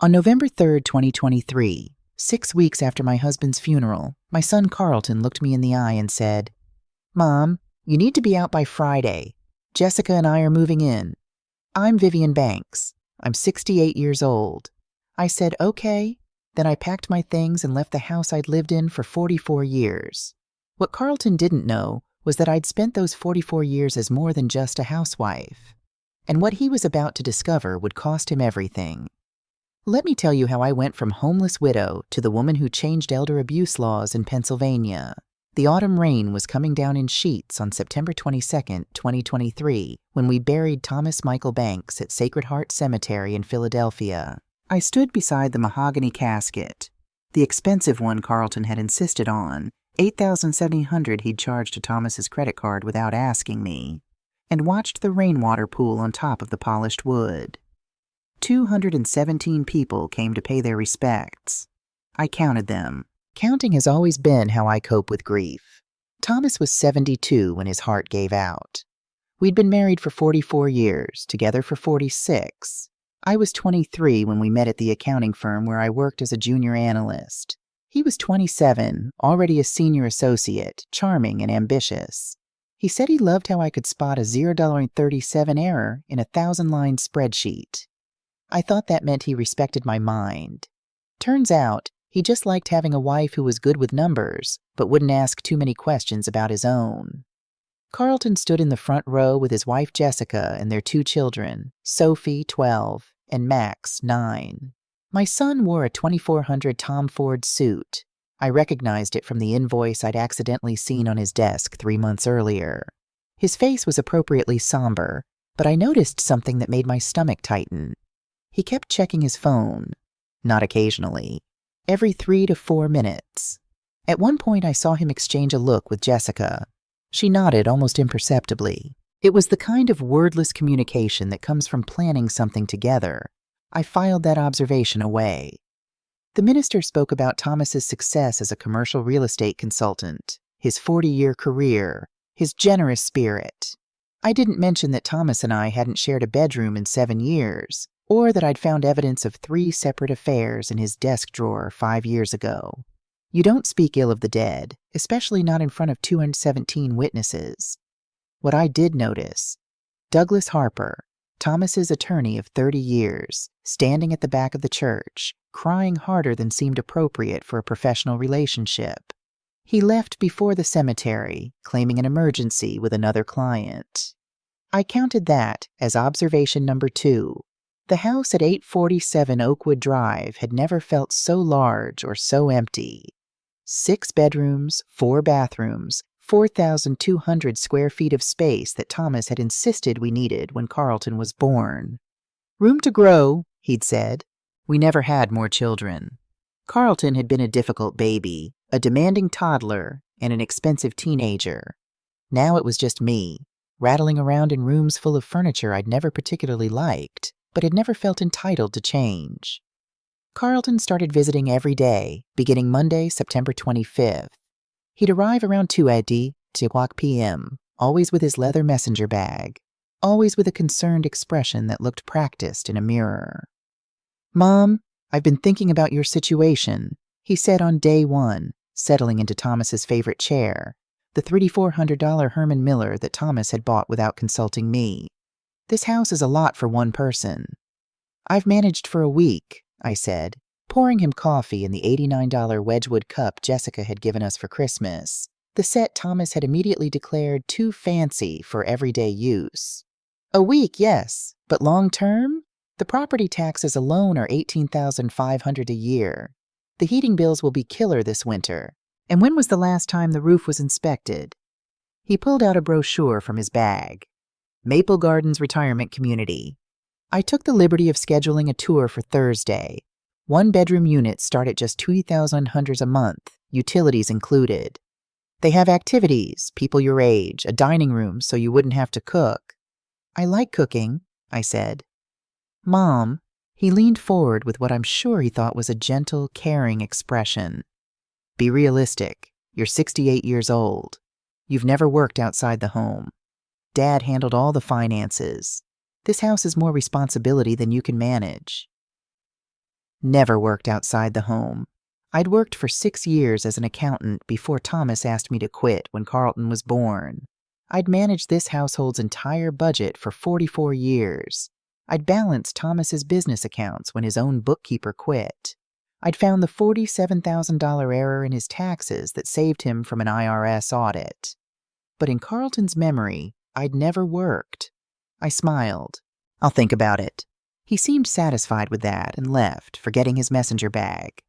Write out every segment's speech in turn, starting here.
On November 3rd, 2023, 6 weeks after my husband's funeral, my son Carlton looked me in the eye and said, "Mom, you need to be out by Friday. Jessica and I are moving in. I'm Vivian Banks. I'm 68 years old." I said, "Okay." Then I packed my things and left the house I'd lived in for 44 years. What Carlton didn't know was that I'd spent those 44 years as more than just a housewife. And what he was about to discover would cost him everything. Let me tell you how I went from homeless widow to the woman who changed elder abuse laws in Pennsylvania. The autumn rain was coming down in sheets on September 22, 2023, when we buried Thomas Michael Banks at Sacred Heart Cemetery in Philadelphia. I stood beside the mahogany casket, the expensive one Carlton had insisted on, $8,700 he'd charged to Thomas's credit card without asking me, and watched the rainwater pool on top of the polished wood. 217 people came to pay their respects. I counted them. Counting has always been how I cope with grief. Thomas was 72 when his heart gave out. We'd been married for 44 years, together for 46. I was 23 when we met at the accounting firm where I worked as a junior analyst. He was 27, already a senior associate, charming and ambitious. He said he loved how I could spot a $0.37 error in a 1,000-line spreadsheet. I thought that meant he respected my mind. Turns out, he just liked having a wife who was good with numbers, but wouldn't ask too many questions about his own. Carlton stood in the front row with his wife Jessica and their 2 children, Sophie, 12, and Max, 9. My son wore a 2400 Tom Ford suit. I recognized it from the invoice I'd accidentally seen on his desk 3 months earlier. His face was appropriately somber, but I noticed something that made my stomach tighten. He kept checking his phone, not occasionally, every 3 to 4 minutes. At one point I saw him exchange a look with Jessica. She nodded almost imperceptibly. It was the kind of wordless communication that comes from planning something together. I filed that observation away. The minister spoke about Thomas's success as a commercial real estate consultant, his 40-year career, his generous spirit. I didn't mention that Thomas and I hadn't shared a bedroom in 7 years, or that I'd found evidence of 3 separate affairs in his desk drawer 5 years ago. You don't speak ill of the dead, especially not in front of 217 witnesses. What I did notice, Douglas Harper, Thomas's attorney of 30 years, standing at the back of the church, crying harder than seemed appropriate for a professional relationship. He left before the cemetery, claiming an emergency with another client. I counted that as observation number 2. The house at 847 Oakwood Drive had never felt so large or so empty. 6 bedrooms, 4 bathrooms, 4,200 square feet of space that Thomas had insisted we needed when Carlton was born. "Room to grow," he'd said. We never had more children. Carlton had been a difficult baby, a demanding toddler, and an expensive teenager. Now it was just me, rattling around in rooms full of furniture I'd never particularly liked, but had never felt entitled to change. Carlton started visiting every day, beginning Monday, September 25th. He'd arrive around 2:00 p.m., always with his leather messenger bag, always with a concerned expression that looked practiced in a mirror. "Mom, I've been thinking about your situation," he said on day 1, settling into Thomas's favorite chair, the $3,400 Herman Miller that Thomas had bought without consulting me. "This house is a lot for one person." "I've managed for a week," I said, pouring him coffee in the $89 Wedgwood cup Jessica had given us for Christmas, the set Thomas had immediately declared too fancy for everyday use. "A week, yes, but long-term? The property taxes alone are $18,500 a year. The heating bills will be killer this winter. And when was the last time the roof was inspected?" He pulled out a brochure from his bag. "Maple Gardens Retirement Community." I took the liberty of scheduling a tour for Thursday. 1-bedroom units start at just $2,000 a month, utilities included. They have activities, people your age, a dining room so you wouldn't have to cook. "I like cooking," I said. "Mom," he leaned forward with what I'm sure he thought was a gentle, caring expression. "Be realistic. You're 68 years old. You've never worked outside the home. Dad handled all the finances. This house is more responsibility than you can manage." Never worked outside the home. I'd worked for 6 years as an accountant before Thomas asked me to quit when Carlton was born. I'd managed this household's entire budget for 44 years. I'd balanced Thomas's business accounts when his own bookkeeper quit. I'd found the $47,000 error in his taxes that saved him from an IRS audit. But in Carlton's memory, I'd never worked. I smiled. I'll think about it. He seemed satisfied with that and left, forgetting his messenger bag.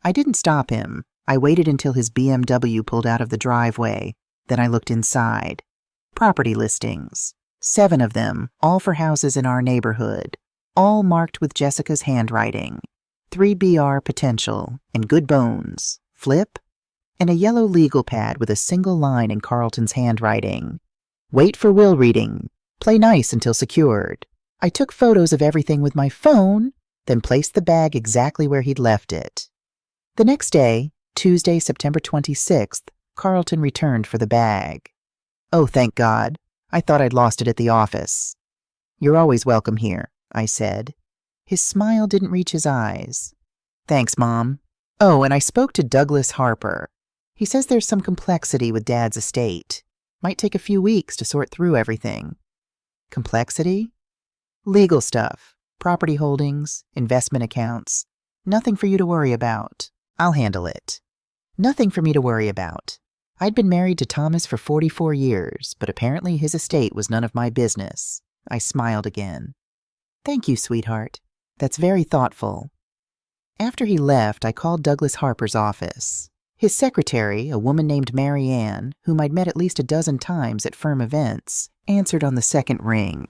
I didn't stop him. I waited until his BMW pulled out of the driveway. Then I looked inside. Property listings. 7 of them, all for houses in our neighborhood. All marked with Jessica's handwriting. 3 BR potential and good bones. Flip. And a yellow legal pad with a single line in Carlton's handwriting. Wait for will reading. Play nice until secured. I took photos of everything with my phone, then placed the bag exactly where he'd left it. The next day, Tuesday, September 26th, Carlton returned for the bag. Oh, thank God. I thought I'd lost it at the office. You're always welcome here, I said. His smile didn't reach his eyes. Thanks, Mom. Oh, and I spoke to Douglas Harper. He says there's some complexity with Dad's estate. Might take a few weeks to sort through everything. Complexity? Legal stuff, property holdings, investment accounts. Nothing for you to worry about. I'll handle it. Nothing for me to worry about. I'd been married to Thomas for 44 years, but apparently his estate was none of my business. I smiled again. Thank you, sweetheart. That's very thoughtful. After he left, I called Douglas Harper's office. His secretary, a woman named Mary Ann, whom I'd met at least a dozen times at firm events, answered on the second ring.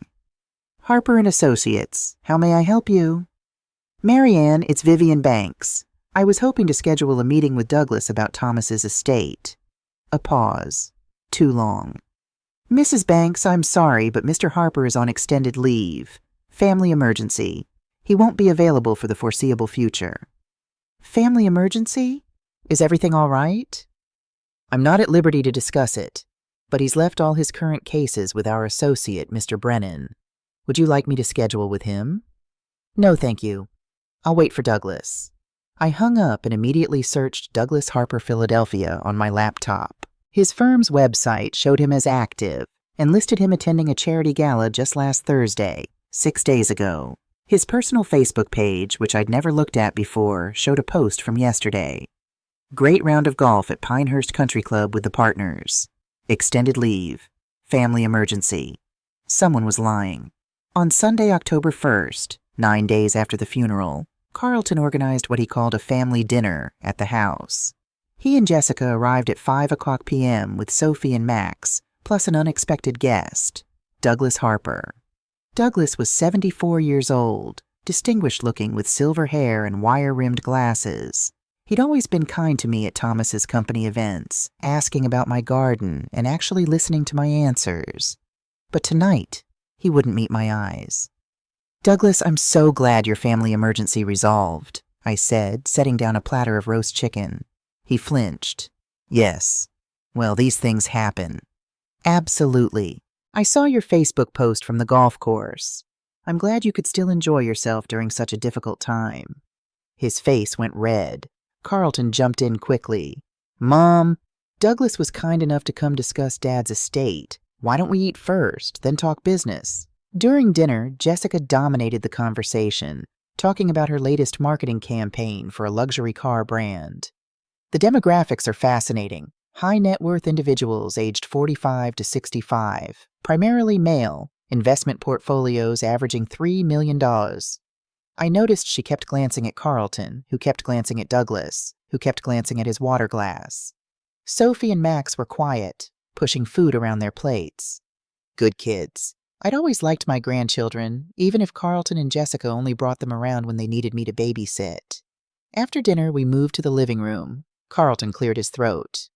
Harper and Associates, how may I help you? Mary Ann, it's Vivian Banks. I was hoping to schedule a meeting with Douglas about Thomas's estate. A pause. Too long. Mrs. Banks, I'm sorry, but Mr. Harper is on extended leave. Family emergency. He won't be available for the foreseeable future. Family emergency? Is everything all right? I'm not at liberty to discuss it, but he's left all his current cases with our associate, Mr. Brennan. Would you like me to schedule with him? No, thank you. I'll wait for Douglas. I hung up and immediately searched Douglas Harper Philadelphia on my laptop. His firm's website showed him as active and listed him attending a charity gala just last Thursday, 6 days ago. His personal Facebook page, which I'd never looked at before, showed a post from yesterday. Great round of golf at Pinehurst Country Club with the partners. Extended leave. Family emergency. Someone was lying. On Sunday, October 1st, 9 days after the funeral, Carlton organized what he called a family dinner at the house. He and Jessica arrived at 5:00 p.m. with Sophie and Max, plus an unexpected guest, Douglas Harper. Douglas was 74 years old, distinguished-looking with silver hair and wire-rimmed glasses. He'd always been kind to me at Thomas's company events, asking about my garden and actually listening to my answers. But tonight, he wouldn't meet my eyes. Douglas, I'm so glad your family emergency resolved, I said, setting down a platter of roast chicken. He flinched. Yes. Well, these things happen. Absolutely. I saw your Facebook post from the golf course. I'm glad you could still enjoy yourself during such a difficult time. His face went red. Carlton jumped in quickly. Mom, Douglas was kind enough to come discuss Dad's estate. Why don't we eat first, then talk business? During dinner, Jessica dominated the conversation, talking about her latest marketing campaign for a luxury car brand. The demographics are fascinating. High net worth individuals aged 45 to 65, primarily male, investment portfolios averaging $3 million. I noticed she kept glancing at Carlton, who kept glancing at Douglas, who kept glancing at his water glass. Sophie and Max were quiet, pushing food around their plates. Good kids. I'd always liked my grandchildren, even if Carlton and Jessica only brought them around when they needed me to babysit. After dinner, we moved to the living room. Carlton cleared his throat.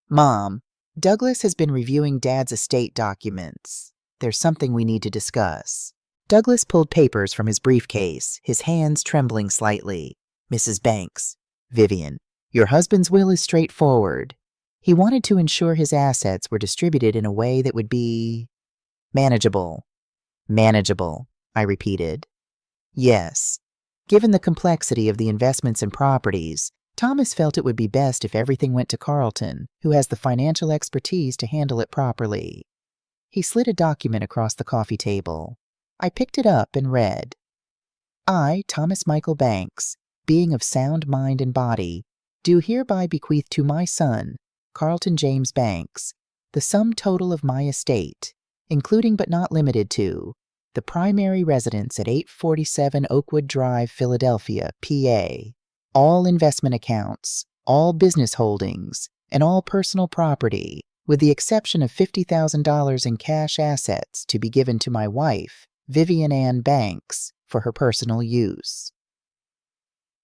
Mom, Douglas has been reviewing Dad's estate documents. There's something we need to discuss. Douglas pulled papers from his briefcase, his hands trembling slightly. Mrs. Banks, Vivian, your husband's will is straightforward. He wanted to ensure his assets were distributed in a way that would be manageable. Manageable, I repeated. Yes. Given the complexity of the investments and properties, Thomas felt it would be best if everything went to Carlton, who has the financial expertise to handle it properly. He slid a document across the coffee table. I picked it up and read, I, Thomas Michael Banks, being of sound mind and body, do hereby bequeath to my son, Carlton James Banks, the sum total of my estate, including but not limited to the primary residence at 847 Oakwood Drive, Philadelphia, PA, all investment accounts, all business holdings, and all personal property, with the exception of $50,000 in cash assets to be given to my wife, Vivian Ann Banks, for her personal use.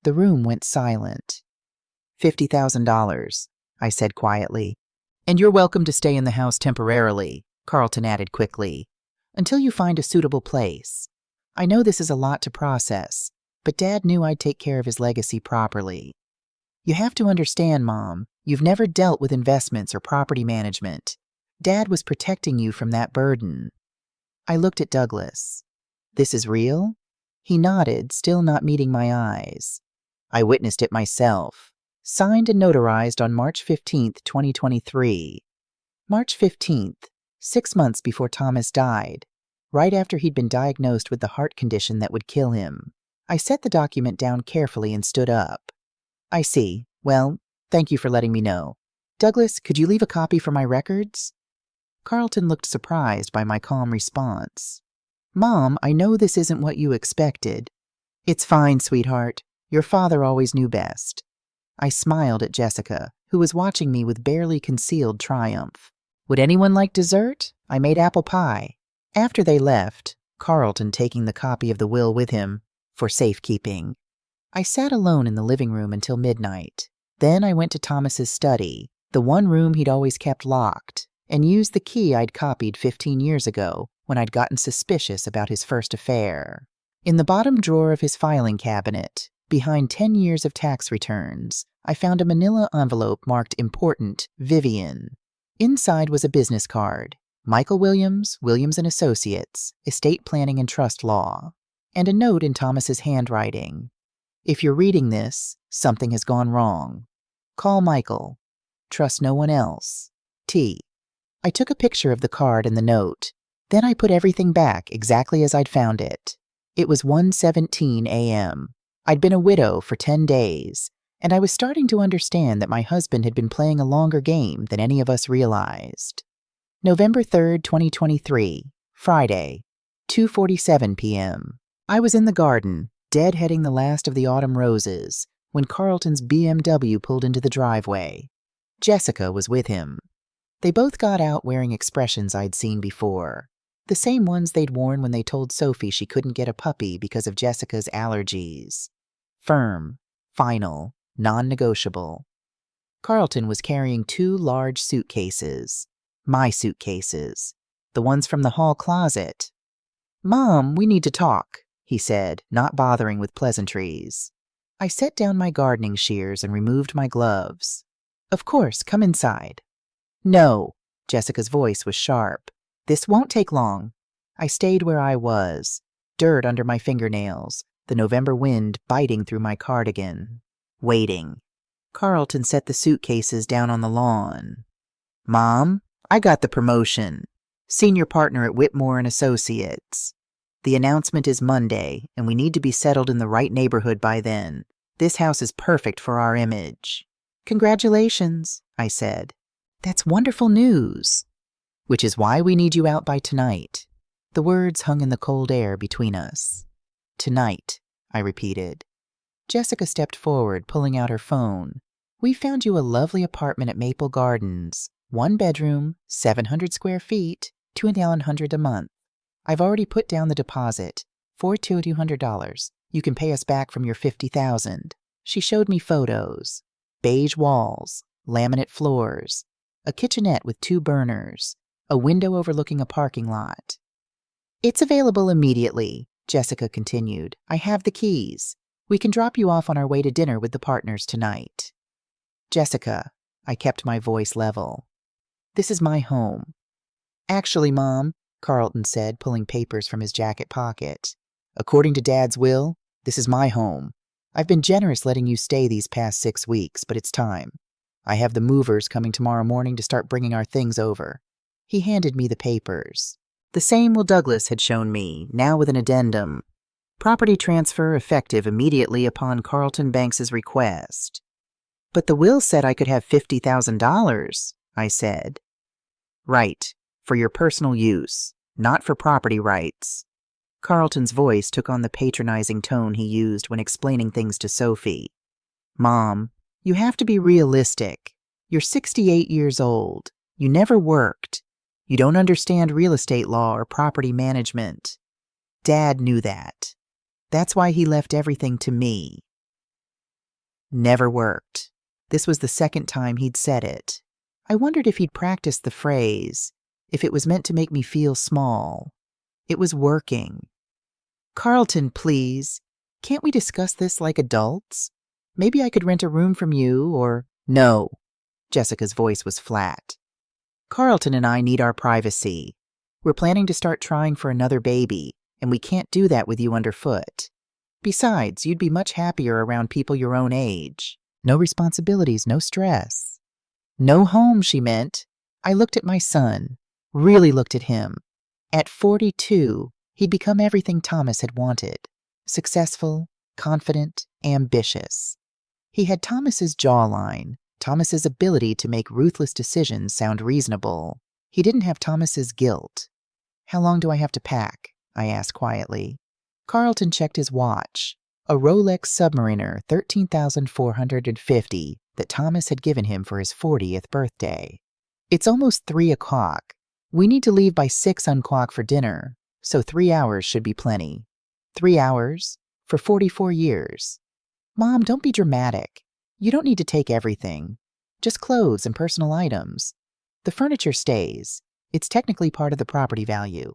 The room went silent. $50,000, I said quietly. And you're welcome to stay in the house temporarily, Carlton added quickly, until you find a suitable place. I know this is a lot to process, but Dad knew I'd take care of his legacy properly. You have to understand, Mom, you've never dealt with investments or property management. Dad was protecting you from that burden. I looked at Douglas. This is real? He nodded, still not meeting my eyes. I witnessed it myself. Signed and notarized on March 15th, 2023. March 15th, 6 months before Thomas died, right after he'd been diagnosed with the heart condition that would kill him. I set the document down carefully and stood up. I see. Well, thank you for letting me know. Douglas, could you leave a copy for my records? Carlton looked surprised by my calm response. Mom, I know this isn't what you expected. It's fine, sweetheart. Your father always knew best. I smiled at Jessica, who was watching me with barely concealed triumph. Would anyone like dessert? I made apple pie. After they left, Carlton taking the copy of the will with him, for safekeeping, I sat alone in the living room until midnight. Then I went to Thomas's study, the one room he'd always kept locked, and used the key I'd copied 15 years ago when I'd gotten suspicious about his first affair. In the bottom drawer of his filing cabinet, behind 10 years of tax returns, I found a manila envelope marked Important, Vivian. Inside was a business card, Michael Williams, Williams & Associates, Estate Planning and Trust Law, and a note in Thomas's handwriting. If you're reading this, something has gone wrong. Call Michael. Trust no one else. T. I took a picture of the card and the note. Then I put everything back exactly as I'd found it. It was 1:17 a.m. I'd been a widow for 10 days, and I was starting to understand that my husband had been playing a longer game than any of us realized. November 3rd, 2023, Friday, 2:47 p.m. I was in the garden, deadheading the last of the autumn roses, when Carlton's BMW pulled into the driveway. Jessica was with him. They both got out wearing expressions I'd seen before, the same ones they'd worn when they told Sophie she couldn't get a puppy because of Jessica's allergies. Firm, final, non-negotiable. Carlton was carrying 2 large suitcases. My suitcases. The ones from the hall closet. Mom, we need to talk, he said, not bothering with pleasantries. I set down my gardening shears and removed my gloves. Of course, come inside. No, Jessica's voice was sharp. This won't take long. I stayed where I was, dirt under my fingernails, the November wind biting through my cardigan. Waiting. Carlton set the suitcases down on the lawn. Mom, I got the promotion. Senior partner at Whitmore & Associates. The announcement is Monday, and we need to be settled in the right neighborhood by then. This house is perfect for our image. Congratulations, I said. That's wonderful news. Which is why we need you out by tonight. The words hung in the cold air between us. Tonight, I repeated. Jessica stepped forward, pulling out her phone. We found you a lovely apartment at Maple Gardens. 1 bedroom, 700 square feet, $2,100 a month. I've already put down the deposit, $4,200. You can pay us back from your $50,000. She showed me photos. Beige walls, laminate floors, a kitchenette with 2 burners, a window overlooking a parking lot. It's available immediately, Jessica continued. I have the keys. We can drop you off on our way to dinner with the partners tonight. Jessica, I kept my voice level. This is my home. Actually, Mom, Carlton said, pulling papers from his jacket pocket. According to Dad's will, This is my home. I've been generous letting you stay these past 6 weeks, but it's time. I have the movers coming tomorrow morning to start bringing our things over." He handed me the papers. The same Will Douglas had shown me, now with an addendum. Property transfer effective immediately upon Carlton Banks's request. "But the will said I could have $50,000, I said. "Right, for your personal use, not for property rights." Carlton's voice took on the patronizing tone he used when explaining things to Sophie. "Mom, you have to be realistic. You're 68 years old. You never worked. You don't understand real estate law or property management. Dad knew that. That's why he left everything to me." Never worked. This was the second time he'd said it. I wondered if he'd practiced the phrase, if it was meant to make me feel small. It was working. "Carlton, please. Can't we discuss this like adults? Maybe I could rent a room from you, or—" "No." Jessica's voice was flat. "Carlton and I need our privacy. We're planning to start trying for another baby, and we can't do that with you underfoot. Besides, you'd be much happier around people your own age. No responsibilities, no stress." No home, she meant. I looked at my son, really looked at him. At 42, he'd become everything Thomas had wanted. Successful, confident, ambitious. He had Thomas's jawline, Thomas's ability to make ruthless decisions sound reasonable. He didn't have Thomas's guilt. "How long do I have to pack?" I asked quietly. Carlton checked his watch, a Rolex Submariner 13,450 that Thomas had given him for his 40th birthday. "It's almost 3 o'clock. We need to leave by 6 o'clock for dinner, so 3 hours should be plenty." 3 hours? For 44 years. "Mom, don't be dramatic. You don't need to take everything. Just clothes and personal items. The furniture stays. It's technically part of the property value."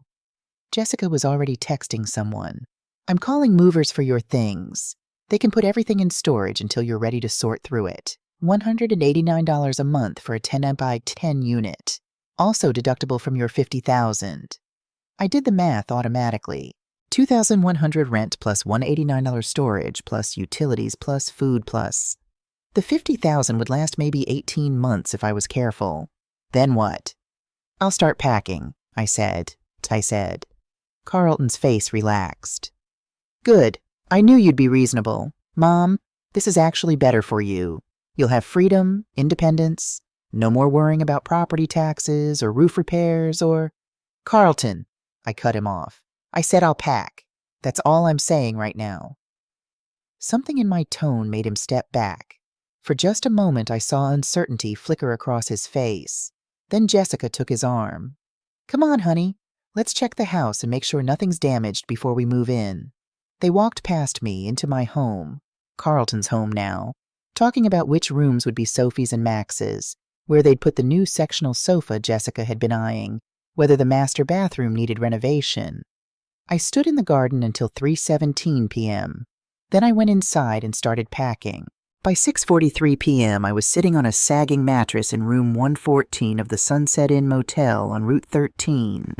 Jessica was already texting someone. "I'm calling movers for your things. They can put everything in storage until you're ready to sort through it. $189 a month for a 10 by 10 unit. Also deductible from your $50,000. I did the math automatically. $2,100 rent plus $189 storage plus utilities plus food plus. The $50,000 would last maybe 18 months if I was careful. Then what? "I'll start packing," I said. Carlton's face relaxed. "Good. I knew you'd be reasonable. Mom, this is actually better for you. You'll have freedom, independence, no more worrying about property taxes or roof repairs or—" "Carlton," I cut him off. "I said I'll pack. That's all I'm saying right now." Something in my tone made him step back. For just a moment I saw uncertainty flicker across his face. Then Jessica took his arm. "Come on, honey. Let's check the house and make sure nothing's damaged before we move in." They walked past me into my home, Carlton's home now, talking about which rooms would be Sophie's and Max's, where they'd put the new sectional sofa Jessica had been eyeing, whether the master bathroom needed renovation. I stood in the garden until 3:17 p.m. Then I went inside and started packing. By 6:43 p.m., I was sitting on a sagging mattress in room 114 of the Sunset Inn Motel on Route 13.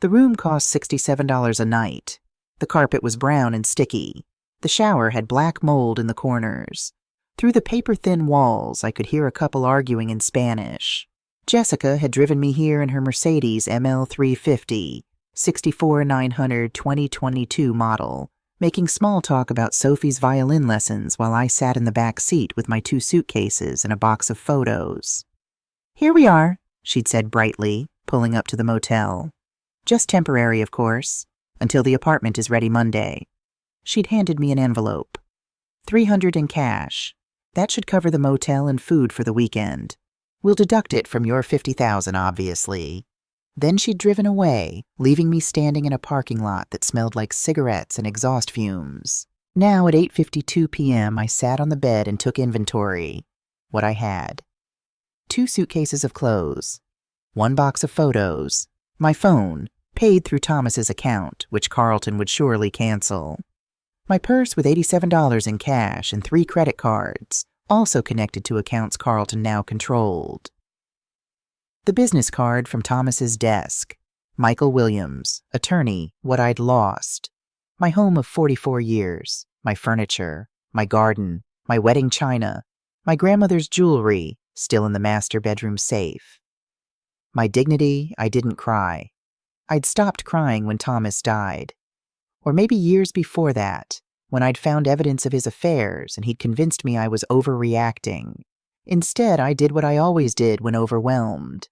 The room cost $67 a night. The carpet was brown and sticky. The shower had black mold in the corners. Through the paper-thin walls, I could hear a couple arguing in Spanish. Jessica had driven me here in her Mercedes ML350, 64-900 2022 model, making small talk about Sophie's violin lessons while I sat in the back seat with my 2 suitcases and a box of photos. "Here we are," she'd said brightly, pulling up to the motel. "Just temporary, of course, until the apartment is ready Monday." She'd handed me an envelope. $300 in cash. That should cover the motel and food for the weekend. We'll deduct it from your $50,000, obviously. Then she'd driven away, leaving me standing in a parking lot that smelled like cigarettes and exhaust fumes. Now at 8:52 p.m., I sat on the bed and took inventory. What I had. 2 suitcases of clothes. 1 box of photos. My phone, paid through Thomas's account, which Carlton would surely cancel. My purse with $87 in cash and 3 credit cards, also connected to accounts Carlton now controlled. The business card from Thomas's desk. Michael Williams, attorney, what I'd lost. My home of 44 years. my furniture, my garden, my wedding china, my grandmother's jewelry still in the master bedroom safe. My dignity, I didn't cry. I'd stopped crying when Thomas died. Or maybe years before that, when I'd found evidence of his affairs and he'd convinced me I was overreacting. Instead, I did what I always did when overwhelmed.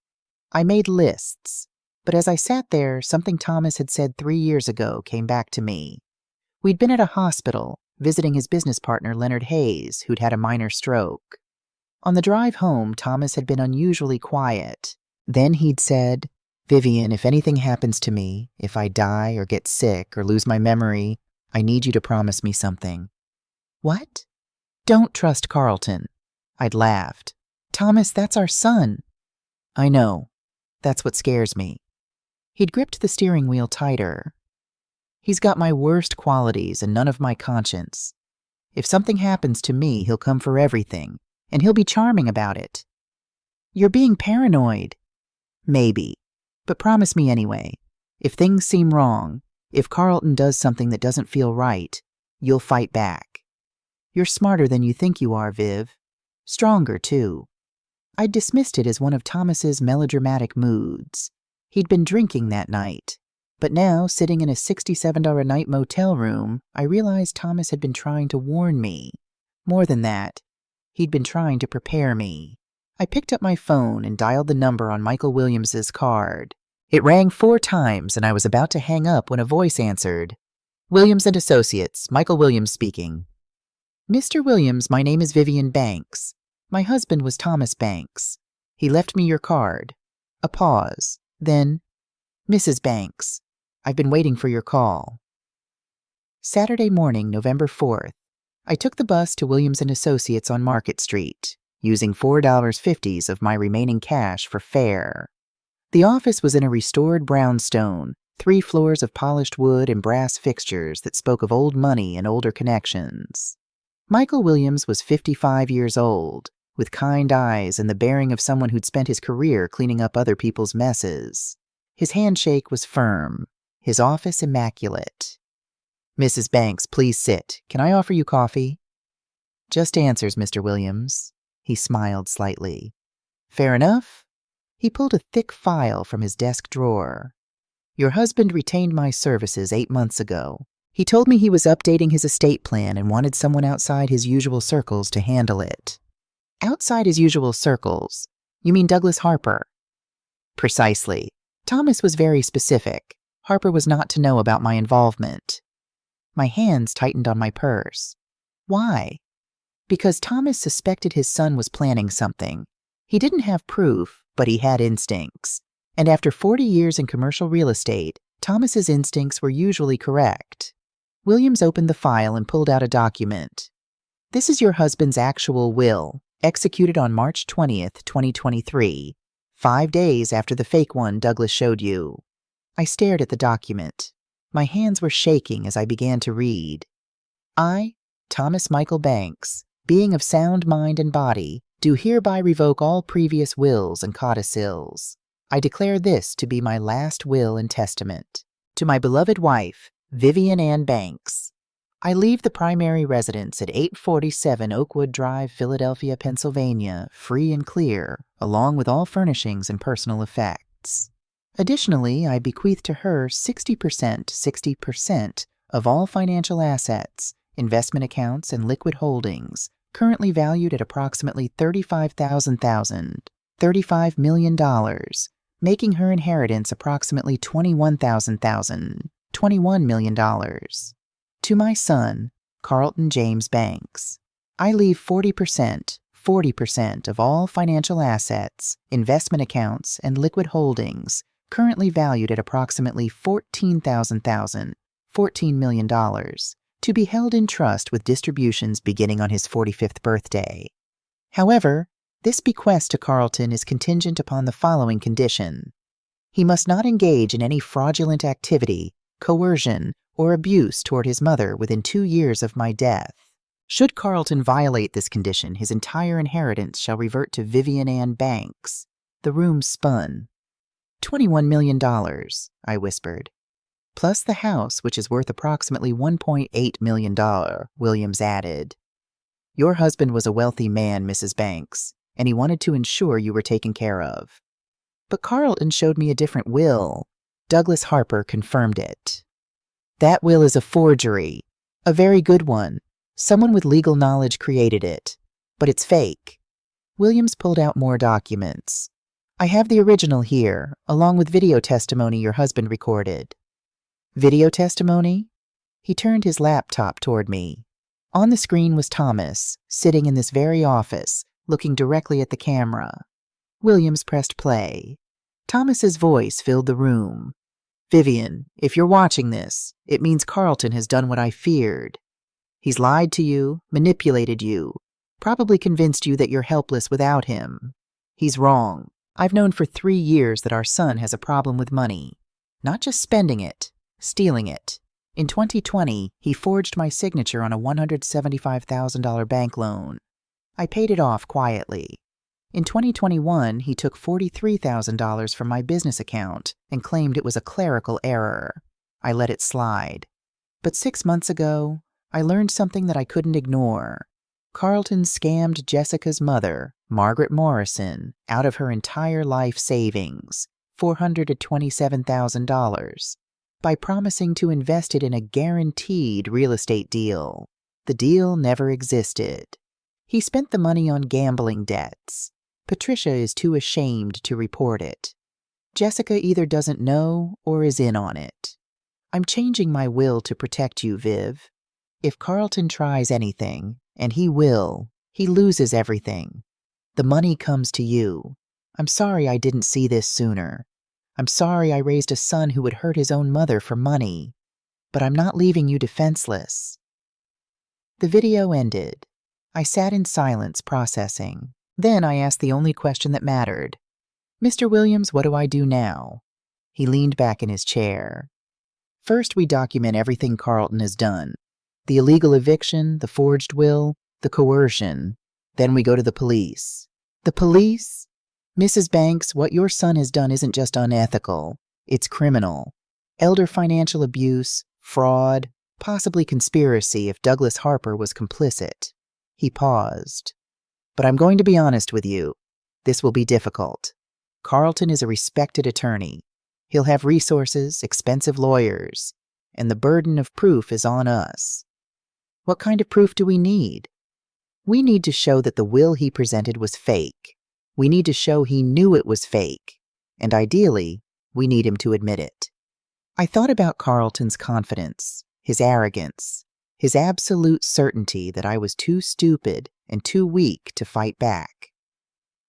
I made lists, but as I sat there, something Thomas had said 3 years ago came back to me. We'd been at a hospital, visiting his business partner Leonard Hayes, who'd had a minor stroke. On the drive home, Thomas had been unusually quiet. Then he'd said, "Vivian, if anything happens to me, if I die or get sick or lose my memory, I need you to promise me something." "What?" "Don't trust Carlton." I'd laughed. "Thomas, that's our son." "I know. That's what scares me." He'd gripped the steering wheel tighter. "He's got my worst qualities and none of my conscience. If something happens to me, he'll come for everything, and he'll be charming about it." "You're being paranoid." "Maybe. But promise me anyway. If things seem wrong, if Carlton does something that doesn't feel right, you'll fight back. You're smarter than you think you are, Viv. Stronger, too." I'd dismissed it as one of Thomas's melodramatic moods. He'd been drinking that night. But now, sitting in a $67 a night motel room, I realized Thomas had been trying to warn me. More than that, he'd been trying to prepare me. I picked up my phone and dialed the number on Michael Williams's card. It rang 4 times, and I was about to hang up when a voice answered. "Williams & Associates, Michael Williams speaking." "Mr. Williams, my name is Vivian Banks. My husband was Thomas Banks. He left me your card." A pause. Then, "Mrs. Banks, I've been waiting for your call." Saturday morning, November 4th, I took the bus to Williams & Associates on Market Street, using $4.50 of my remaining cash for fare. The office was in a restored brownstone, 3 floors of polished wood and brass fixtures that spoke of old money and older connections. Michael Williams was 55 years old, with kind eyes and the bearing of someone who'd spent his career cleaning up other people's messes. His handshake was firm, his office immaculate. "Mrs. Banks, please sit. Can I offer you coffee?" "Just answers, Mr. Williams." He smiled slightly. "Fair enough." He pulled a thick file from his desk drawer. "Your husband retained my services 8 months ago. He told me he was updating his estate plan and wanted someone outside his usual circles to handle it." "Outside his usual circles? You mean Douglas Harper?" "Precisely. Thomas was very specific. Harper was not to know about my involvement." My hands tightened on my purse. "Why?" "Because Thomas suspected his son was planning something. He didn't have proof, but he had instincts. And after 40 years in commercial real estate, Thomas's instincts were usually correct." Williams opened the file and pulled out a document. "This is your husband's actual will, executed on March 20th, 2023, 5 days after the fake one Douglas showed you." I stared at the document. My hands were shaking as I began to read. "I, Thomas Michael Banks, being of sound mind and body, do hereby revoke all previous wills and codicils. I declare this to be my last will and testament. To my beloved wife, Vivian Ann Banks. I leave the primary residence at 847 Oakwood Drive, Philadelphia, Pennsylvania, free and clear, along with all furnishings and personal effects. Additionally, I bequeath to her 60% of all financial assets, investment accounts, and liquid holdings, currently valued at approximately $35 million, making her inheritance approximately $21 million. To my son, Carlton James Banks, I leave 40% of all financial assets, investment accounts, and liquid holdings, currently valued at approximately $14 million, to be held in trust with distributions beginning on his 45th birthday. However, this bequest to Carlton is contingent upon the following condition. He must not engage in any fraudulent activity, coercion, or abuse toward his mother within 2 years of my death. Should Carlton violate this condition, his entire inheritance shall revert to Vivian Ann Banks." The room spun. $21 million, I whispered. plus the house, which is worth approximately $1.8 million, Williams added. Your husband was a wealthy man, Mrs. Banks, and he wanted to ensure you were taken care of. But Carlton showed me a different will. Douglas Harper confirmed it. That will is a forgery. A very good one. Someone with legal knowledge created it. But it's fake. Williams pulled out more documents. I have the original here, along with video testimony your husband recorded. Video testimony? He turned his laptop toward me. On the screen was Thomas, sitting in this very office, looking directly at the camera. Williams pressed play. Thomas's voice filled the room. Vivian, if you're watching this, it means Carlton has done what I feared. He's lied to you, manipulated you, probably convinced you that you're helpless without him. He's wrong. I've known for 3 years that our son has a problem with money. Not just spending it, stealing it. In 2020, he forged my signature on a $175,000 bank loan. I paid it off quietly. In 2021, he took $43,000 from my business account and claimed it was a clerical error. I let it slide. But 6 months ago, I learned something that I couldn't ignore. Carlton scammed Jessica's mother, Margaret Morrison, out of her entire life savings, $427,000, by promising to invest it in a guaranteed real estate deal. The deal never existed. He spent the money on gambling debts. Patricia is too ashamed to report it. Jessica either doesn't know or is in on it. I'm changing my will to protect you, Viv. If Carlton tries anything, and he will, he loses everything. The money comes to you. I'm sorry I didn't see this sooner. I'm sorry I raised a son who would hurt his own mother for money. But I'm not leaving you defenseless. The video ended. I sat in silence, processing. Then I asked the only question that mattered. Mr. Williams, what do I do now? He leaned back in his chair. First, we document everything Carlton has done. The illegal eviction, the forged will, the coercion. Then we go to the police. The police? Mrs. Banks, what your son has done isn't just unethical. It's criminal. Elder financial abuse, fraud, possibly conspiracy if Douglas Harper was complicit. He paused. But I'm going to be honest with you. This will be difficult. Carlton is a respected attorney. He'll have resources, expensive lawyers, and the burden of proof is on us. What kind of proof do we need? We need to show that the will he presented was fake. We need to show he knew it was fake. And ideally, we need him to admit it. I thought about Carlton's confidence, his arrogance, his absolute certainty that I was too stupid and too weak to fight back.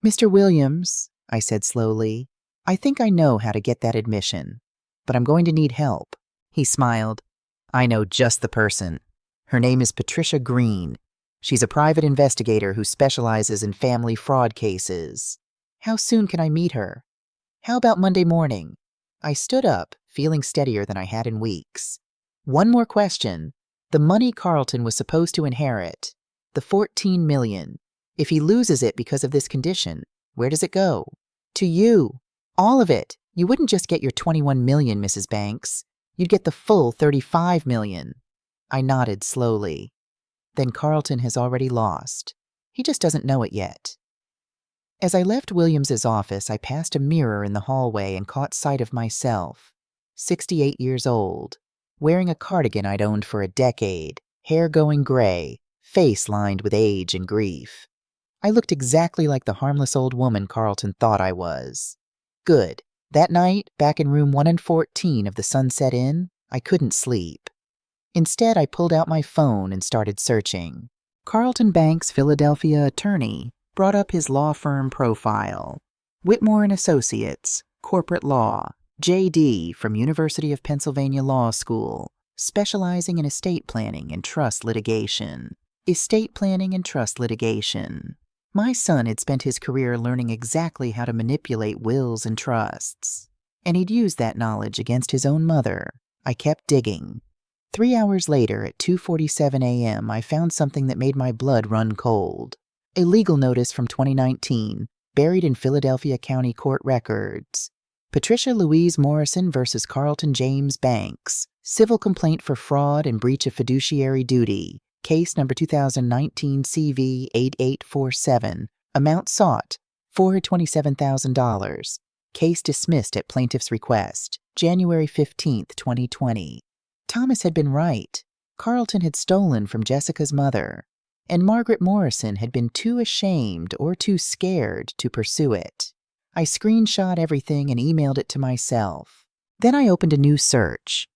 Mr. Williams, I said slowly, I think I know how to get that admission, but I'm going to need help. He smiled. I know just the person. Her name is Patricia Green. She's a private investigator who specializes in family fraud cases. How soon can I meet her? How about Monday morning? I stood up, feeling steadier than I had in weeks. One more question. The money Carlton was supposed to inherit, the $14 million. If he loses it because of this condition, where does it go? To you. All of it. You wouldn't just get your $21 million, Mrs. Banks. You'd get the full $35 million. I nodded slowly. Then Carlton has already lost. He just doesn't know it yet. As I left Williams's office, I passed a mirror in the hallway and caught sight of myself, 68 years old, wearing a cardigan I'd owned for a decade, hair going gray, face lined with age and grief. I looked exactly like the harmless old woman Carlton thought I was. Good. That night, back in room 114 of the Sunset Inn, I couldn't sleep. Instead, I pulled out my phone and started searching. Carlton Banks' Philadelphia attorney brought up his law firm profile. Whitmore & Associates, Corporate Law, J.D. from University of Pennsylvania Law School, specializing in estate planning and trust litigation. Estate planning and trust litigation. My son had spent his career learning exactly how to manipulate wills and trusts, and he'd used that knowledge against his own mother. I kept digging. 3 hours later, at 2:47 a.m., I found something that made my blood run cold. A legal notice from 2019, buried in Philadelphia County Court records. Patricia Louise Morrison versus Carlton James Banks. Civil complaint for fraud and breach of fiduciary duty. Case number 2019 CV 8847. Amount sought, $427,000. Case dismissed at plaintiff's request. January 15, 2020. Thomas had been right. Carlton had stolen from Jessica's mother, and Margaret Morrison had been too ashamed or too scared to pursue it. I screenshot everything and emailed it to myself. Then I opened a new search.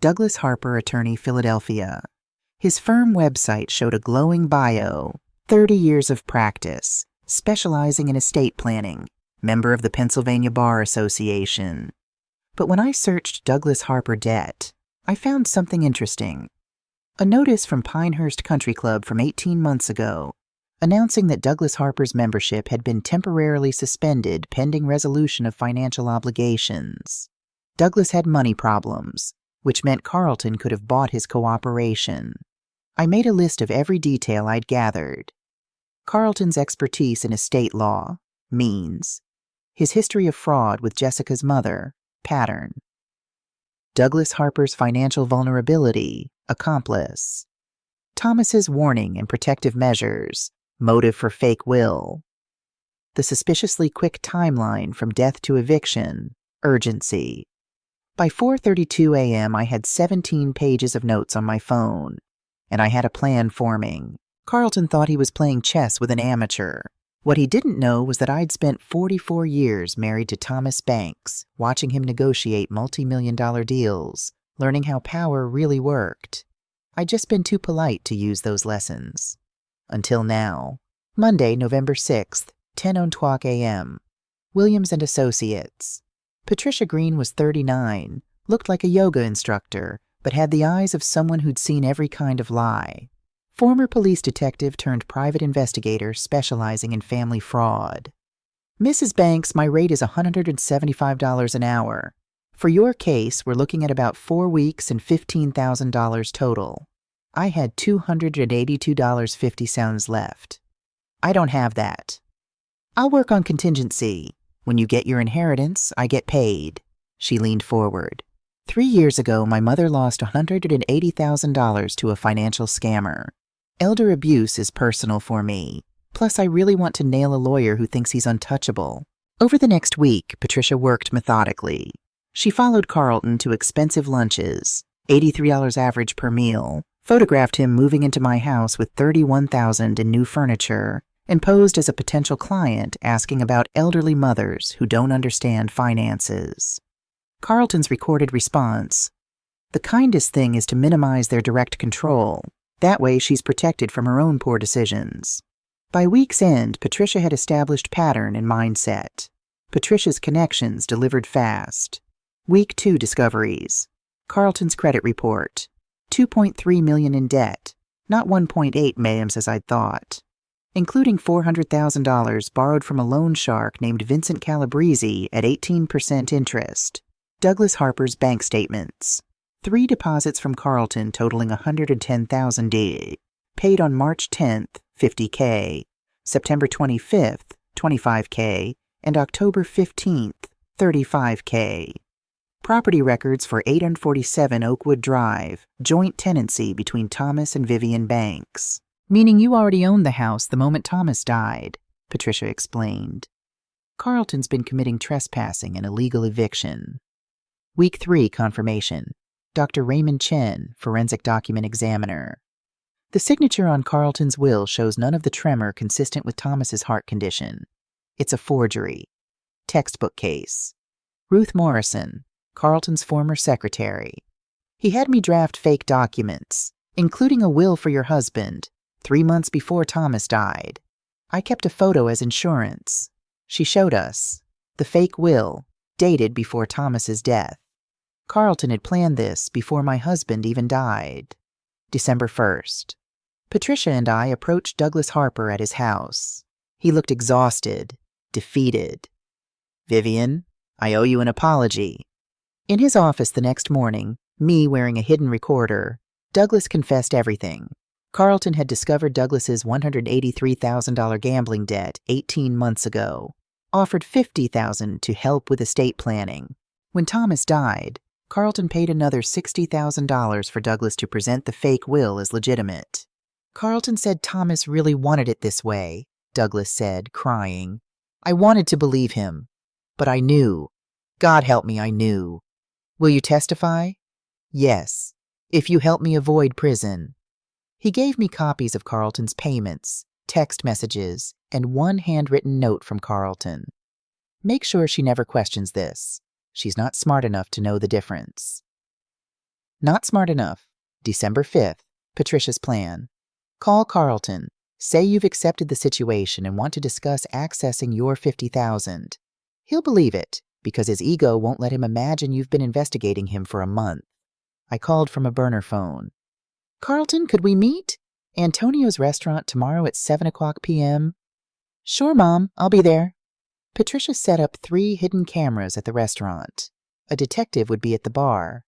Douglas Harper, attorney, Philadelphia. His firm website showed a glowing bio, 30 years of practice, specializing in estate planning, member of the Pennsylvania Bar Association. But when I searched Douglas Harper debt, I found something interesting. A notice from Pinehurst Country Club from 18 months ago, announcing that Douglas Harper's membership had been temporarily suspended pending resolution of financial obligations. Douglas had money problems, which meant Carlton could have bought his cooperation. I made a list of every detail I'd gathered. Carlton's expertise in estate law, means. His history of fraud with Jessica's mother, pattern. Douglas Harper's financial vulnerability, accomplice. Thomas's warning and protective measures, motive for fake will. The suspiciously quick timeline from death to eviction, urgency. By 4:32 a.m. I had 17 pages of notes on my phone, and I had a plan forming. Carlton thought he was playing chess with an amateur. What he didn't know was that I'd spent 44 years married to Thomas Banks, watching him negotiate multi-million-dollar deals, learning how power really worked. I'd just been too polite to use those lessons. Until now. Monday, November 6th, 10:02 a.m. Williams & Associates. Patricia Green was 39, looked like a yoga instructor, but had the eyes of someone who'd seen every kind of lie. Former police detective turned private investigator specializing in family fraud. Mrs. Banks, my rate is $175 an hour. For your case, we're looking at about 4 weeks and $15,000 total. I had $282.50 left. I don't have that. I'll work on contingency. When you get your inheritance, I get paid. She leaned forward. 3 years ago, my mother lost $180,000 to a financial scammer. Elder abuse is personal for me. Plus, I really want to nail a lawyer who thinks he's untouchable. Over the next week, Patricia worked methodically. She followed Carlton to expensive lunches, $83 average per meal, photographed him moving into my house with $31,000 in new furniture, and posed as a potential client asking about elderly mothers who don't understand finances. Carlton's recorded response: "The kindest thing is to minimize their direct control. That way she's protected from her own poor decisions." By week's end, Patricia had established pattern and mindset. Patricia's connections delivered fast. Week 2 discoveries. Carlton's credit report. $2.3 million in debt, not $1.8 million as I'd thought. Including $400,000 borrowed from a loan shark named Vincent Calabrese at 18% interest. Douglas Harper's bank statements. 3 deposits from Carlton totaling $110,000, paid on March 10th, $50K, September 25th, $25K, and October 15th, $35K. Property records for 847 Oakwood Drive, joint tenancy between Thomas and Vivian Banks. Meaning you already owned the house the moment Thomas died, Patricia explained. Carlton's been committing trespassing and illegal eviction. Week 3 confirmation. Dr. Raymond Chen, forensic document examiner. The signature on Carlton's will shows none of the tremor consistent with Thomas's heart condition. It's a forgery. Textbook case. Ruth Morrison, Carlton's former secretary. He had me draft fake documents, including a will for your husband, 3 months before Thomas died. I kept a photo as insurance. She showed us. The fake will, dated before Thomas's death. Carlton had planned this before my husband even died. December 1st. Patricia and I approached Douglas Harper at his house. He looked exhausted, defeated. "Vivian, I owe you an apology." In his office the next morning, me wearing a hidden recorder, Douglas confessed everything. Carlton had discovered Douglas's $183,000 gambling debt 18 months ago. offered $50,000 to help with estate planning. When Thomas died, Carlton paid another $60,000 for Douglas to present the fake will as legitimate. Carlton said Thomas really wanted it this way, Douglas said, crying. I wanted to believe him, but I knew. God help me, I knew. Will you testify? Yes, if you help me avoid prison. He gave me copies of Carlton's payments, text messages, and one handwritten note from Carlton. Make sure she never questions this. She's not smart enough to know the difference. Not smart enough. December 5th, Patricia's plan. Call Carlton. Say you've accepted the situation and want to discuss accessing your $50,000. He'll believe it, because his ego won't let him imagine you've been investigating him for a month. I called from a burner phone. Carlton, could we meet? Antonio's restaurant tomorrow at 7 o'clock p.m. Sure, Mom, I'll be there. Patricia set up 3 hidden cameras at the restaurant. A detective would be at the bar.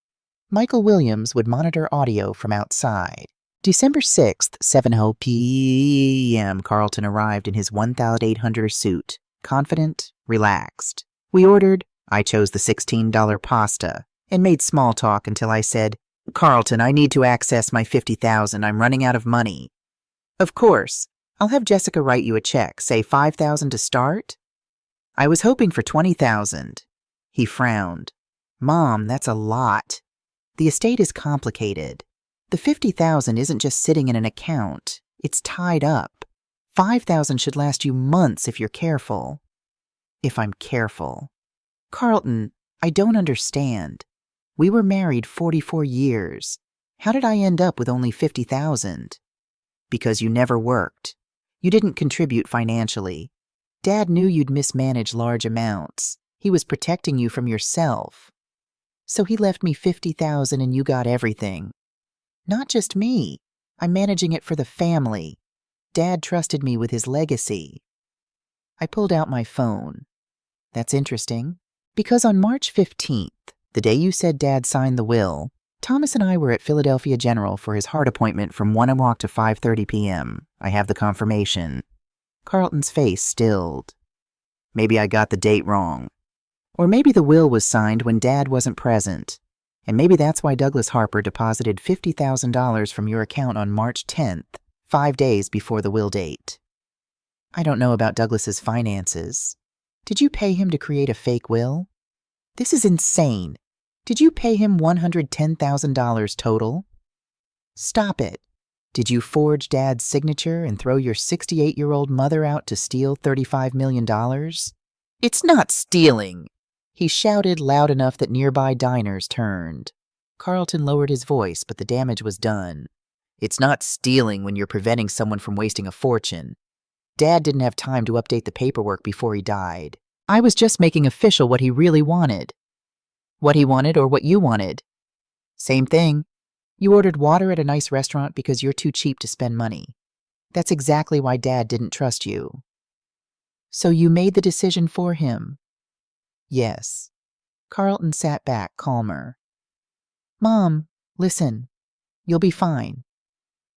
Michael Williams would monitor audio from outside. December 6th, 7:00 p.m. Carlton arrived in his 1,800 suit, confident, relaxed. We ordered. I chose the $16 pasta and made small talk until I said, Carlton, I need to access my $50,000. I'm running out of money. Of course. I'll have Jessica write you a check, say $5,000 to start. I was hoping for $20,000. He frowned. Mom, that's a lot. The estate is complicated. The $50,000 isn't just sitting in an account. It's tied up. $5,000 should last you months if you're careful. If I'm careful. Carlton, I don't understand. We were married 44 years. How did I end up with only $50,000? Because you never worked. You didn't contribute financially. Dad knew you'd mismanage large amounts. He was protecting you from yourself. So he left me $50,000 and you got everything. Not just me. I'm managing it for the family. Dad trusted me with his legacy. I pulled out my phone. That's interesting. Because on March 15th, the day you said Dad signed the will, Thomas and I were at Philadelphia General for his heart appointment from 1 o'clock to 5:30 p.m. I have the confirmation. Carlton's face stilled. Maybe I got the date wrong. Or maybe the will was signed when Dad wasn't present. And maybe that's why Douglas Harper deposited $50,000 from your account on March 10th, 5 days before the will date. I don't know about Douglas's finances. Did you pay him to create a fake will? This is insane. Did you pay him $110,000 total? Stop it. Did you forge Dad's signature and throw your 68-year-old mother out to steal $35 million? It's not stealing. He shouted loud enough that nearby diners turned. Carlton lowered his voice, but the damage was done. It's not stealing when you're preventing someone from wasting a fortune. Dad didn't have time to update the paperwork before he died. I was just making official what he really wanted. What he wanted or what you wanted? Same thing. You ordered water at a nice restaurant because you're too cheap to spend money. That's exactly why Dad didn't trust you. So you made the decision for him? Yes. Carlton sat back, calmer. Mom, listen. You'll be fine.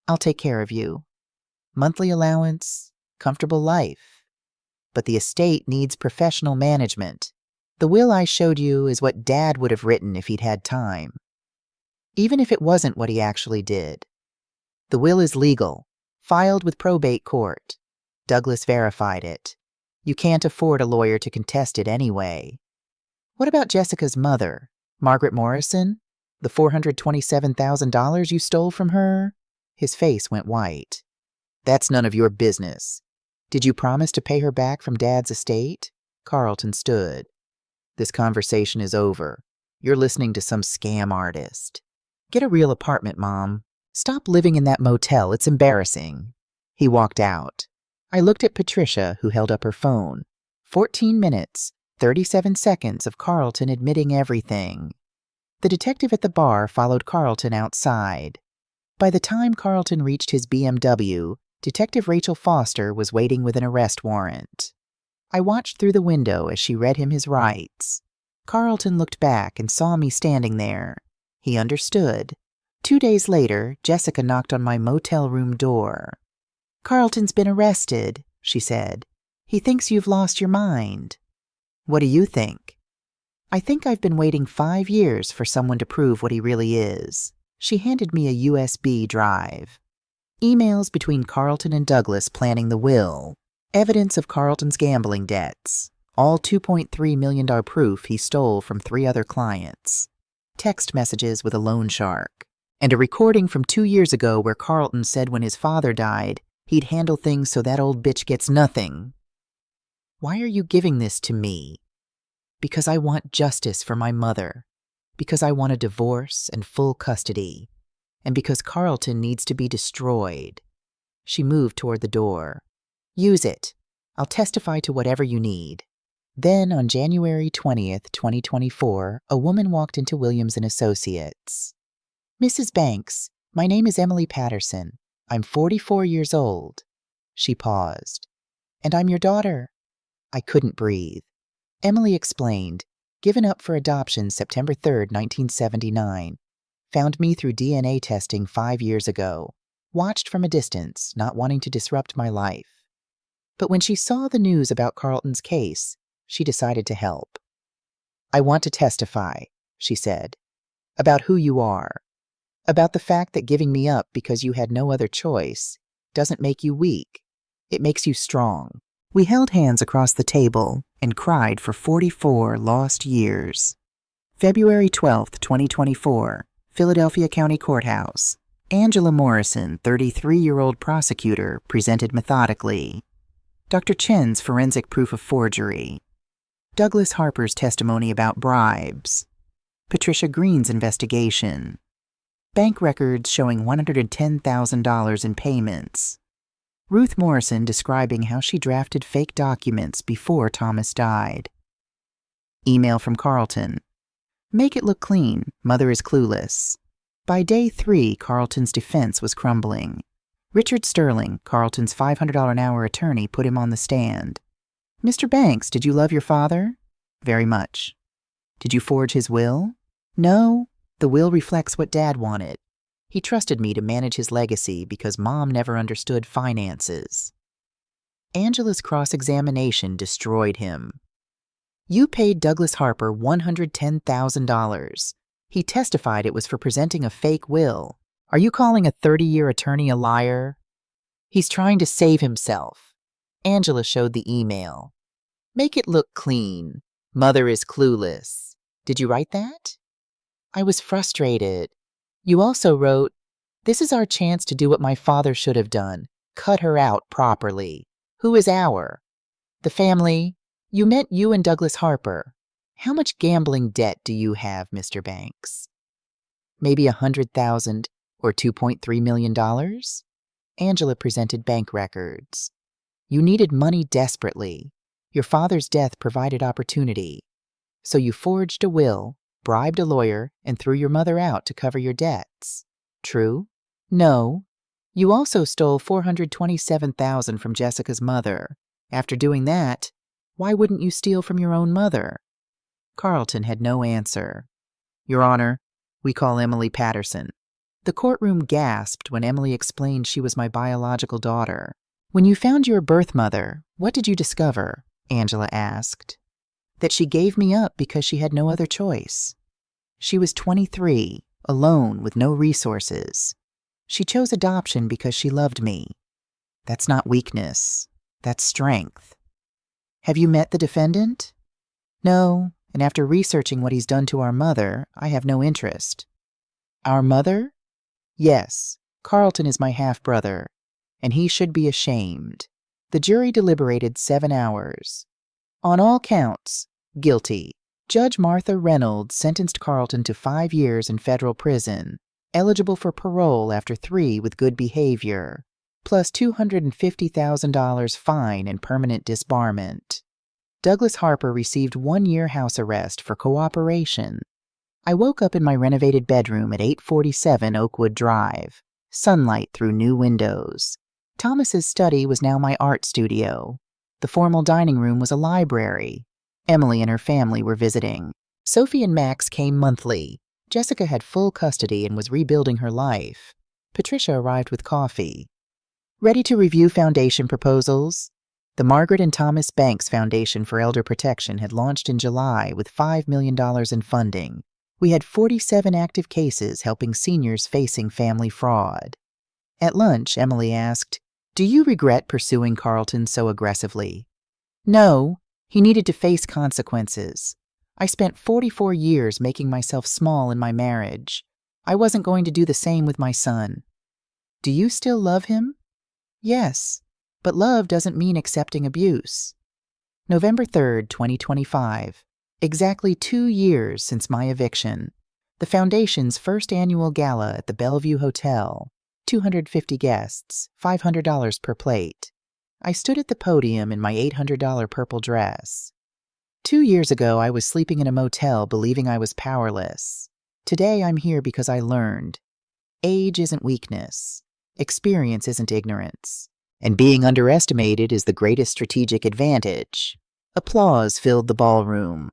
I'll take care of you. Monthly allowance, comfortable life. But the estate needs professional management. The will I showed you is what Dad would have written if he'd had time. Even if it wasn't what he actually did. The will is legal, filed with probate court. Douglas verified it. You can't afford a lawyer to contest it anyway. What about Jessica's mother, Margaret Morrison? The $427,000 you stole from her? His face went white. That's none of your business. Did you promise to pay her back from Dad's estate? Carlton stood. This conversation is over. You're listening to some scam artist. Get a real apartment, Mom. Stop living in that motel. It's embarrassing. He walked out. I looked at Patricia, who held up her phone. 14 minutes, 37 seconds of Carlton admitting everything. The detective at the bar followed Carlton outside. By the time Carlton reached his BMW, Detective Rachel Foster was waiting with an arrest warrant. I watched through the window as she read him his rights. Carlton looked back and saw me standing there. He understood. 2 days later, Jessica knocked on my motel room door. Carlton's been arrested, she said. He thinks you've lost your mind. What do you think? I think I've been waiting 5 years for someone to prove what he really is. She handed me a USB drive. Emails between Carlton and Douglas planning the will. Evidence of Carlton's gambling debts. All $2.3 million proof he stole from 3 other clients. Text messages with a loan shark. And a recording from 2 years ago where Carlton said when his father died, he'd handle things so that old bitch gets nothing. Why are you giving this to me? Because I want justice for my mother. Because I want a divorce and full custody. And because Carlton needs to be destroyed. She moved toward the door. Use it. I'll testify to whatever you need. Then, on January 20th, 2024, a woman walked into Williams & Associates. Mrs. Banks, my name is Emily Patterson. I'm 44 years old. She paused. And I'm your daughter. I couldn't breathe. Emily explained, given up for adoption September 3rd, 1979. Found me through DNA testing 5 years ago. Watched from a distance, not wanting to disrupt my life. But when she saw the news about Carlton's case, she decided to help. I want to testify, she said, about who you are. About the fact that giving me up because you had no other choice doesn't make you weak. It makes you strong. We held hands across the table and cried for 44 lost years. February 12th, 2024, Philadelphia County Courthouse. Angela Morrison, 33-year-old prosecutor, presented methodically. Dr. Chen's forensic proof of forgery. Douglas Harper's testimony about bribes. Patricia Green's investigation. Bank records showing $110,000 in payments. Ruth Morrison describing how she drafted fake documents before Thomas died. Email from Carlton. Make it look clean. Mother is clueless. By day 3, Carlton's defense was crumbling. Richard Sterling, Carlton's $500 an hour attorney, put him on the stand. Mr. Banks, did you love your father? Very much. Did you forge his will? No. The will reflects what Dad wanted. He trusted me to manage his legacy because Mom never understood finances. Angela's cross-examination destroyed him. You paid Douglas Harper $110,000. He testified it was for presenting a fake will. Are you calling a 30-year attorney a liar? He's trying to save himself. Angela showed the email. Make it look clean. Mother is clueless. Did you write that? I was frustrated. You also wrote, this is our chance to do what my father should have done. Cut her out properly. Who is our? The family. You meant you and Douglas Harper. How much gambling debt do you have, Mr. Banks? Maybe $100,000 or $2.3 million? Angela presented bank records. You needed money desperately. Your father's death provided opportunity. So you forged a will, bribed a lawyer, and threw your mother out to cover your debts. True? No. You also stole $427,000 from Jessica's mother. After doing that, why wouldn't you steal from your own mother? Carlton had no answer. Your Honor, we call Emily Patterson. The courtroom gasped when Emily explained she was my biological daughter. When you found your birth mother, what did you discover? Angela asked. That she gave me up because she had no other choice. She was 23, alone with no resources. She chose adoption because she loved me. That's not weakness. That's strength. Have you met the defendant? No, and after researching what he's done to our mother, I have no interest. Our mother? Yes, Carlton is my half-brother, and he should be ashamed. The jury deliberated 7 hours. On all counts, guilty. Judge Martha Reynolds sentenced Carlton to 5 years in federal prison, eligible for parole after 3 with good behavior, plus $250,000 fine and permanent disbarment. Douglas Harper received 1-year house arrest for cooperation. I woke up in my renovated bedroom at 847 Oakwood Drive, sunlight through new windows. Thomas's study was now my art studio. The formal dining room was a library. Emily and her family were visiting. Sophie and Max came monthly. Jessica had full custody and was rebuilding her life. Patricia arrived with coffee. Ready to review foundation proposals? The Margaret and Thomas Banks Foundation for Elder Protection had launched in July with $5 million in funding. We had 47 active cases helping seniors facing family fraud. At lunch, Emily asked, "Do you regret pursuing Carlton so aggressively?" "No, he needed to face consequences. I spent 44 years making myself small in my marriage. I wasn't going to do the same with my son." "Do you still love him?" "Yes, but love doesn't mean accepting abuse." November 3rd, 2025. Exactly 2 years since my eviction. The Foundation's first annual gala at the Bellevue Hotel. 250 guests, $500 per plate. I stood at the podium in my $800 purple dress. 2 years ago, I was sleeping in a motel believing I was powerless. Today, I'm here because I learned. Age isn't weakness. Experience isn't ignorance. And being underestimated is the greatest strategic advantage. Applause filled the ballroom.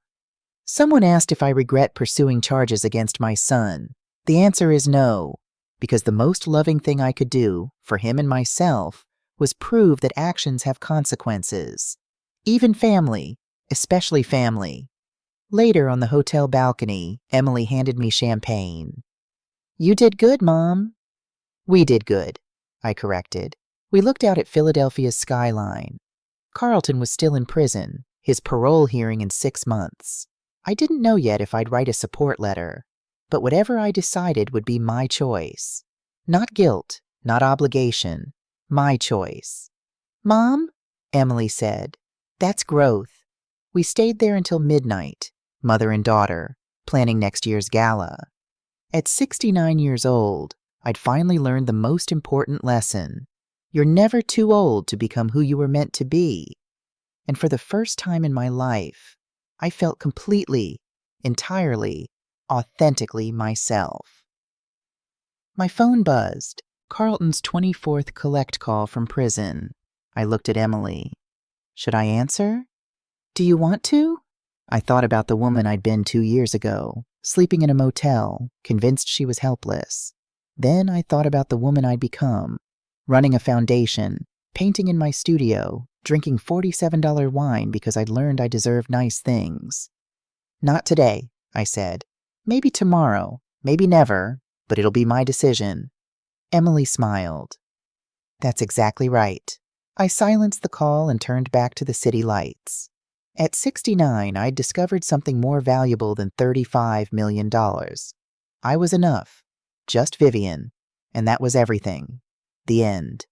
Someone asked if I regret pursuing charges against my son. The answer is no, because the most loving thing I could do, for him and myself, was prove that actions have consequences. Even family, especially family. Later on the hotel balcony, Emily handed me champagne. "You did good, Mom." "We did good," I corrected. We looked out at Philadelphia's skyline. Carlton was still in prison, his parole hearing in 6 months. I didn't know yet if I'd write a support letter, but whatever I decided would be my choice. Not guilt, not obligation, my choice. "Mom," Emily said, "that's growth." We stayed there until midnight, mother and daughter, planning next year's gala. At 69 years old, I'd finally learned the most important lesson. You're never too old to become who you were meant to be. And for the first time in my life, I felt completely, entirely, authentically myself. My phone buzzed. Carlton's 24th collect call from prison. I looked at Emily. Should I answer? "Do you want to?" I thought about the woman I'd been 2 years ago, sleeping in a motel, convinced she was helpless. Then I thought about the woman I'd become, running a foundation, painting in my studio, drinking $47 wine because I'd learned I deserved nice things. "Not today," I said. "Maybe tomorrow, maybe never, but it'll be my decision." Emily smiled. "That's exactly right." I silenced the call and turned back to the city lights. At 69, I'd discovered something more valuable than $35 million. I was enough, just Vivian, and that was everything. The end.